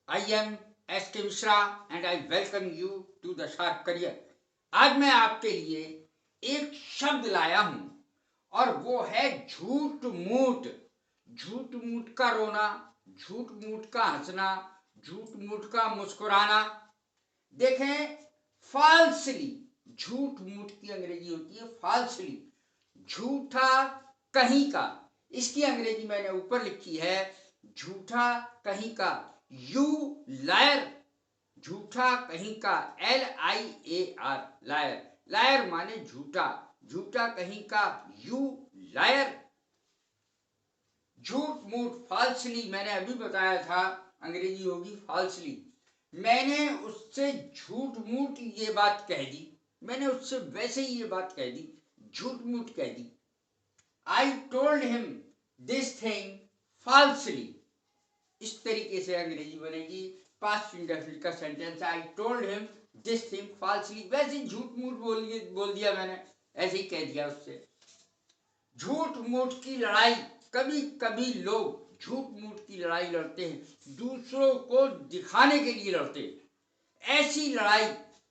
I am S.K. Mishra and I welcome you to the Sharp Career। आज मैं आपके लिए एक शब्द लाया हूं और वो है झूठ मूठ। झूठ मूठ का रोना, झूठ मूठ का हंसना, झूठ मूठ का मुस्कुराना। देखें, फाल्सली, झूठ मूठ की अंग्रेजी होती है फाल्सली, झूठा कहीं का। इसकी अंग्रेजी मैंने ऊपर लिखी है, झूठा कहीं का, यू लायर। झूठा कहीं का, LIAR, लायर। लायर माने झूठा, झूठा कहीं का, यू लायर। झूठ मूठ, फाल्सली, मैंने अभी बताया था अंग्रेजी होगी फाल्सली। मैंने उससे झूठ मूठ ये बात कह दी, मैंने उससे वैसे ही ये बात कह दी, झूठ मूठ कह दी। I told him this thing falsely। इस तरीके से अंग्रेजी बनेगी पास्ट इंडेफिनिट का sentence. I told him this thing फाल्सली, वैसे झूठ मूठ बोल दिया मैंने, ऐसे ही कह दिया उससे। झूठ मूठ की लड़ाई, कभी कभी लोग झूठ मूठ की लड़ाई लड़ते हैं, दूसरों को दिखाने के लिए लड़ते हैं। ऐसी लड़ाई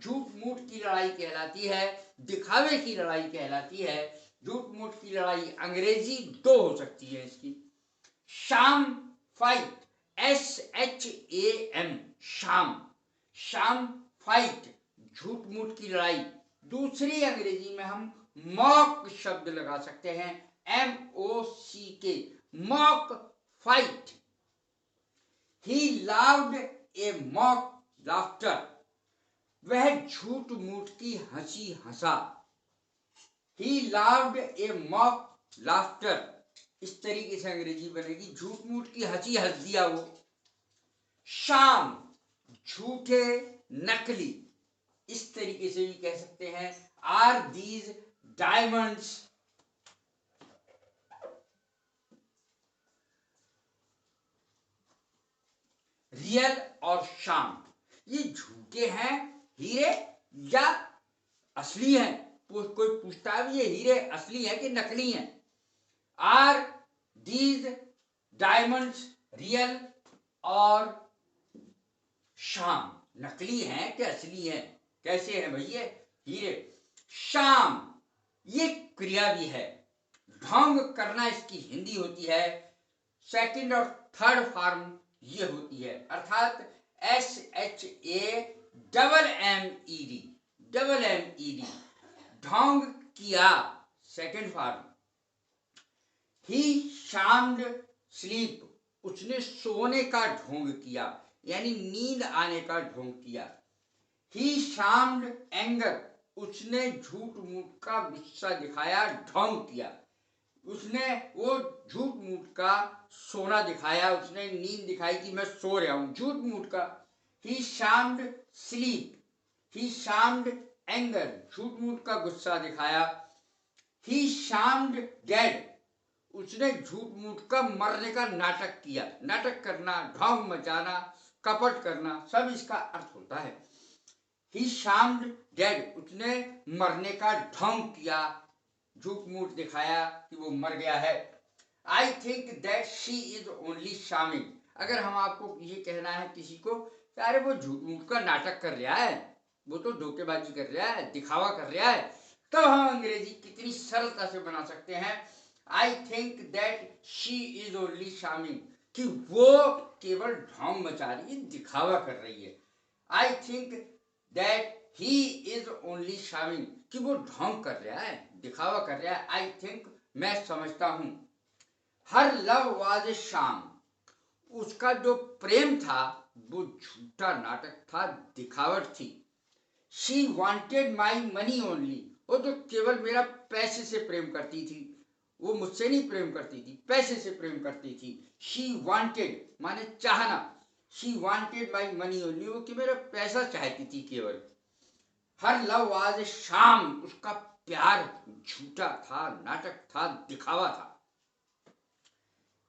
झूठ मूठ की लड़ाई कहलाती है, दिखावे की लड़ाई कहलाती है। झूठ मूठ की लड़ाई अंग्रेजी दो हो सकती है इसकी। शाम फाइट, SHAM, शाम, शाम फाइट, झूठ मूठ की लड़ाई। दूसरी अंग्रेजी में हम मॉक शब्द लगा सकते हैं, MOCK, मॉक फाइट। ही लाउड ए मॉक लाफ्टर, वह झूठ मूठ की हंसी हंसा। ही लाउड ए मॉक लाफ्टर, इस तरीके से अंग्रेजी बनेगी, झूठ मूठ की हंसी हंस दिया वो। शाम, झूठे नकली, इस तरीके से भी कह सकते हैं। आर दीज डायमंड्स, रियल और शाम, ये झूठे हैं हीरे या असली हैं? कोई पूछता भी है हीरे असली है कि नकली हैं। आर दीज डायमंड्स रियल और शाम, नकली हैं कि असली हैं? कैसे हैं भैया हीरे? शाम, ये क्रिया भी है। ढोंग करना इसकी हिंदी होती है। सेकंड और थर्ड फॉर्म ये होती है, अर्थात SHAMMED, ढोंग किया, सेकंड फॉर्म। ही शाम्ड स्लीप, उसने सोने का ढोंग किया, यानी नींद आने का ढोंग किया। ही शाम्ड एंगर, उसने झूठ मूठ का गुस्सा दिखाया, ढोंग किया। उसने वो झूठ मूठ का सोना दिखाया, उसने नींद दिखाई कि मैं सो रहा हूं, झूठ मूठ का। ही शाम्ड स्लीप, ही शाम्ड एंगर, झूठ मूठ का गुस्सा दिखाया। ही शाम्ड डेड, उसने झूठ मूठ का मरने का नाटक किया। नाटक करना, ढोंग मचाना, कपट करना, सब इसका अर्थ होता है। ही शाम्ड डेड, उसने मरने का ढोंग किया, झूठ मूठ दिखाया कि वो मर गया है। I think that she is only shaming, अगर हम आपको ये कहना है किसी को, अरे वो झूठ मूठ का नाटक कर रहा है, वो तो धोखेबाजी कर रहा है, दिखावा कर रहा है, तब हम अंग्रेजी कितनी सरलता से बना सकते हैं। I think that she is only shaming, कि वो केवल ढोंग मचा रही है, दिखावा कर रही है। I think that he is only shaming, कि वो ढोंग कर रहा है, दिखावा कर रहा है। आई थिंक, मैं समझता हूं। हर लव वाज ए शाम, उसका जो प्रेम था वो झूठा नाटक था, दिखावट थी। She wanted my money only, वो तो केवल मेरा पैसे से प्रेम करती थी, वो मुझसे नहीं प्रेम करती थी, पैसे से प्रेम करती थी। शी वॉन्टेड माने चाहना, she wanted my money only, वो कि मेरा पैसा चाहती थी केवल। हर लव वाज ए शाम, उसका प्यार झूठा था, नाटक था, दिखावा था।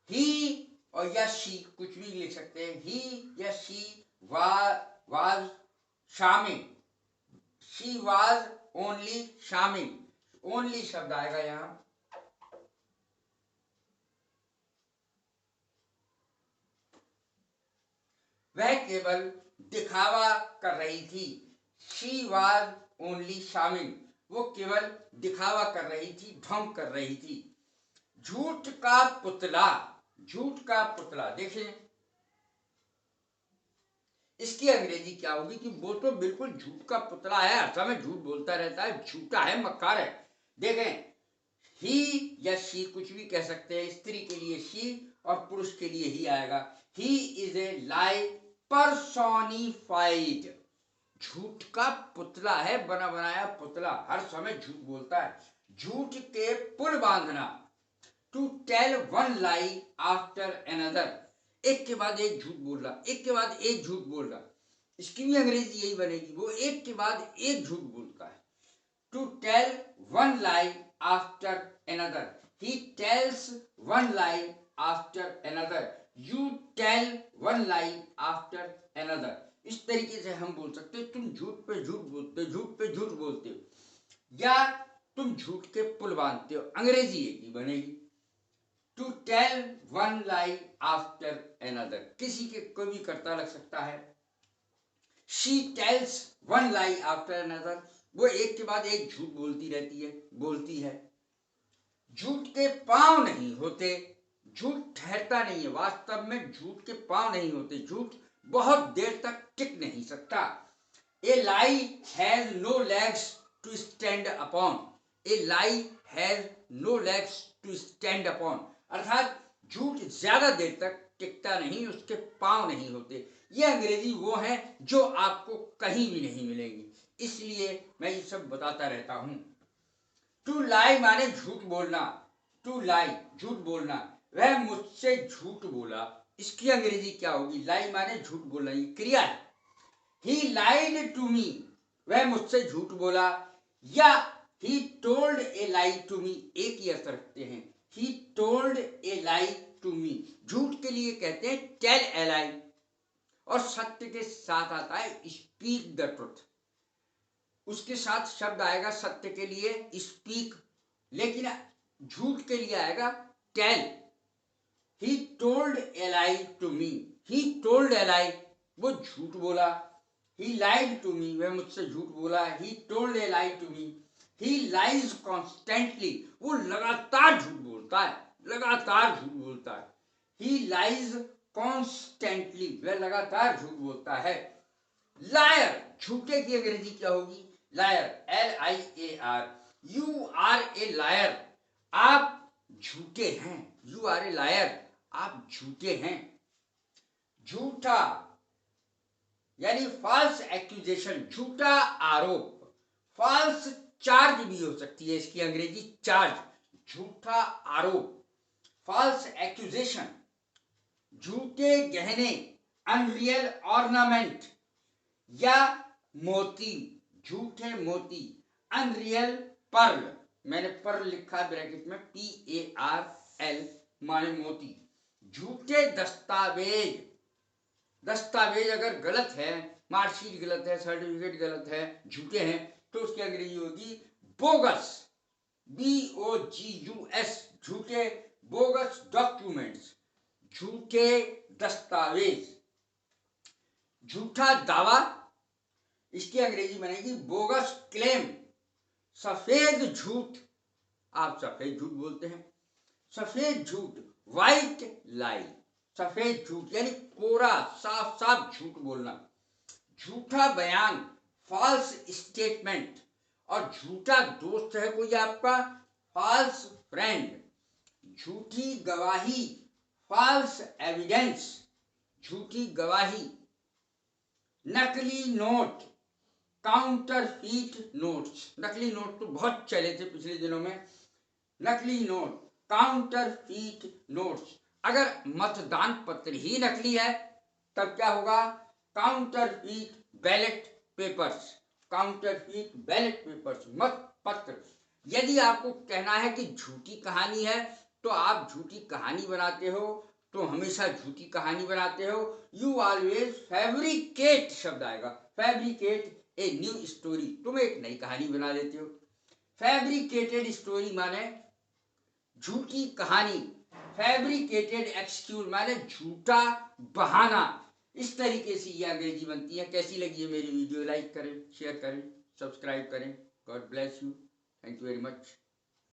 ही और या शी, कुछ भी लिख सकते हैं, ही या she was shaming, she was only shaming, only शब्द आएगा यहां। वह केवल दिखावा कर रही थी। शी वॉज ओनली शामिंग, वो केवल दिखावा कर रही थी, ढोंग कर रही थी। झूठ का पुतला, झूठ का पुतला देखें इसकी अंग्रेजी क्या होगी कि वो तो बिल्कुल झूठ का पुतला है, हर समय झूठ बोलता रहता है, झूठा है, मक्कार है। देखें ही या शी कुछ भी कह सकते हैं, स्त्री के लिए शी और पुरुष के लिए ही आएगा। He is a lie personified, झूठ का पुतला है, बना बनाया पुतला, हर समय झूठ बोलता है। झूठ के पुल बांधना, to tell one lie after another, एक के बाद एक झूठ बोल रहा, एक के बाद एक झूठ बोल रहा। इसकी भी अंग्रेजी यही बनेगी, वो एक के बाद एक झूठ बोलता है। To tell one lie after another, he tells one lie after another, you tell one lie after another. इस तरीके से हम बोल सकते हैं तुम झूठ पे झूठ बोलते हो, झूठ पे झूठ बोलते हो, या तुम झूठ के पुल बांधते हो, अंग्रेजी एक ही बनेगी। To tell one lie after another, किसी के कोई भी कर्ता लग सकता है। She tells one lie after another, वो एक के बाद एक झूठ बोलती रहती है, बोलती है। झूठ के पांव नहीं होते, झूठ ठहरता नहीं है, वास्तव में झूठ के पांव नहीं होते, झूठ बहुत देर तक टिक नहीं सकता। A lie has no legs to stand upon, a lie has no legs to stand upon, अर्थात झूठ ज्यादा देर तक टिकता नहीं, उसके पांव नहीं होते। ये अंग्रेजी वो है जो आपको कहीं भी नहीं मिलेगी, इसलिए मैं ये सब बताता रहता हूं। टू लाई माने झूठ बोलना, टू लाई झूठ बोलना, वह मुझसे झूठ बोला, इसकी अंग्रेजी क्या होगी? लाई माने झूठ बोलना, ये क्रिया है। ही लाइड टू मी, वह मुझसे झूठ बोला, या ही टोल्ड ए लाई टू मी, एक ही अर्थ रखते हैं। ही टोल्ड ए लाई टू मी, झूठ के लिए कहते हैं टेल ए लाई, और सत्य के साथ आता है स्पीक द ट्रुथ, उसके साथ शब्द आएगा सत्य के लिए स्पीक, लेकिन झूठ के लिए आएगा tell. He told a lie to me, he told a lie, वो झूठ बोला। ही लाइड टू मी, वह मुझसे झूठ बोला। He told a lie to me, he lies constantly, वो लगातार झूठ बोलता है, लगातार झूठ बोलता है। ही लाइज कॉन्स्टेंटली, वह लगातार झूठ बोलता है। लायर, झूठे की अंग्रेजी क्या होगी? Liar, LIAR, you are a liar, आप झूठे हैं, यू आर ए लायर, आप झूठे हैं। झूठा यानी फॉल्स एक्यूजेशन, झूठा आरोप, फॉल्स चार्ज भी हो सकती है इसकी अंग्रेजी चार्ज, झूठा आरोप, फॉल्स एक्यूजेशन। झूठे गहने, अनरियल ऑर्नामेंट, या मोती, झूठे मोती, अनरियल पर्ल, मैंने पर्ल लिखा ब्रैकेट में, PARL माने मोती। झूठे दस्तावेज, दस्तावेज अगर गलत है, मार्कशीट गलत है, सर्टिफिकेट गलत है, झूठे हैं, तो उसकी अंग्रेजी होगी बोगस, BOGUS, झूठे, बोगस डॉक्यूमेंट्स, झूठे दस्तावेज। झूठा दावा, इसकी अंग्रेजी बनेगी बोगस क्लेम। सफेद झूठ, आप सफेद झूठ बोलते हैं, सफेद झूठ, व्हाइट लाई, सफेद झूठ यानी कोरा साफ साफ झूठ बोलना। झूठा बयान, फॉल्स स्टेटमेंट, और झूठा दोस्त है कोई आपका, फॉल्स फ्रेंड। झूठी गवाही, फॉल्स एविडेंस, झूठी गवाही। नकली नोट, काउंटरफीट नोट्स, नकली नोट तो बहुत चले थे पिछले दिनों में, नकली नोट, काउंटरफीट नोट्स। अगर मतदान पत्र ही नकली है तब क्या होगा? Counterfeit ballot papers, counterfeit ballot papers, मत पत्र। यदि आपको कहना है कि झूठी कहानी है तो आप झूठी कहानी बनाते हो, तो हमेशा झूठी कहानी बनाते हो। यू ऑलवेज फैब्रिकेट शब्द आएगा, फैब्रिकेट ए न्यू स्टोरी, तुम एक नई कहानी बना देते हो। फैब्रिकेटेड स्टोरी माने झूठी कहानी, फैब्रिकेटेड एक्सक्यूज माने झूठा बहाना, इस तरीके से ये अंग्रेजी बनती है। कैसी लगी है मेरी वीडियो? लाइक करें, शेयर करें, सब्सक्राइब करें। God bless you. Thank you very much.